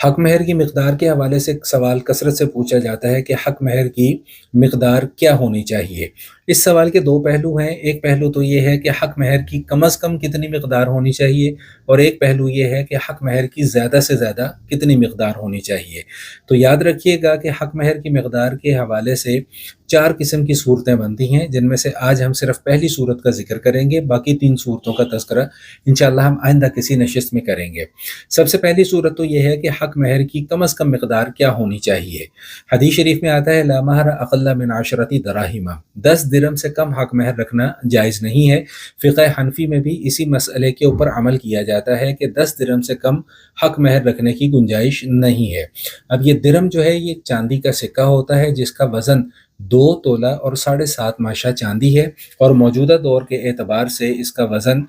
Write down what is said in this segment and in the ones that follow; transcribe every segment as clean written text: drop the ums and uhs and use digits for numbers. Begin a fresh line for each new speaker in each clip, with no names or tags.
حق مہر کی مقدار کے حوالے سے ایک سوال کثرت سے پوچھا جاتا ہے کہ حق مہر کی مقدار کیا ہونی چاہیے۔ اس سوال کے دو پہلو ہیں، ایک پہلو تو یہ ہے کہ حق مہر کی کم از کم کتنی مقدار ہونی چاہیے، اور ایک پہلو یہ ہے کہ حق مہر کی زیادہ سے زیادہ کتنی مقدار ہونی چاہیے۔ تو یاد رکھیے گا کہ حق مہر کی مقدار کے حوالے سے چار قسم کی صورتیں بنتی ہیں، جن میں سے آج ہم صرف پہلی صورت کا ذکر کریں گے، باقی تین صورتوں کا تذکرہ انشاءاللہ ہم آئندہ کسی نشست میں کریں گے۔ سب سے پہلی صورت تو یہ ہے کہ حق مہر کی کم از کم مقدار کیا ہونی چاہیے۔ حدیث شریف میں آتا ہے لا مہر اقل من 10 دراہم، 10 درہم سے کم حق مہر رکھنا جائز نہیں ہے۔ فقہ حنفی میں بھی اسی مسئلے کے اوپر عمل کیا جاتا ہے کہ 10 درہم سے کم حق مہر رکھنے کی گنجائش نہیں ہے۔ اب یہ درہم جو ہے یہ چاندی کا سکہ ہوتا ہے جس کا وزن 2 تولہ اور 7.5 ماشا چاندی ہے، اور موجودہ دور کے اعتبار سے اس کا وزن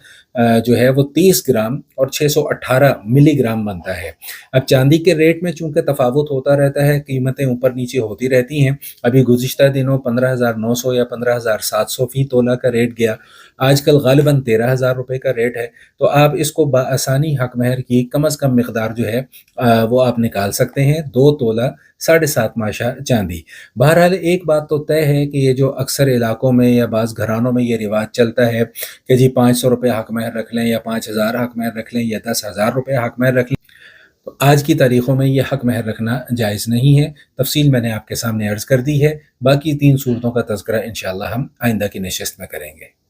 جو ہے وہ 30 گرام اور 618 ملی گرام بنتا ہے۔ اب چاندی کے ریٹ میں چونکہ تفاوت ہوتا رہتا ہے، قیمتیں اوپر نیچے ہوتی رہتی ہیں، ابھی گزشتہ دنوں 15,900 یا 15,700 فی تولہ کا ریٹ گیا، آج کل غالباً 13,000 روپے کا ریٹ ہے۔ تو آپ اس کو بآسانی حق مہر کی کم از کم مقدار جو ہے وہ آپ نکال سکتے ہیں، 2 تولہ 7.5 ماشا چاندی۔ بہرحال ایک بات تو طے ہے کہ یہ جو اکثر علاقوں میں یا بعض گھرانوں میں یہ رواج چلتا ہے کہ جی 500 روپے حق مہر رکھ لیں یا 5,000 حق مہر رکھ لیں یا 10,000 روپے حق مہر رکھ لیں، تو آج کی تاریخوں میں یہ حق مہر رکھنا جائز نہیں ہے۔ تفصیل میں نے آپ کے سامنے عرض کر دی ہے، باقی تین صورتوں کا تذکرہ انشاءاللہ ہم آئندہ کی نشست میں کریں گے۔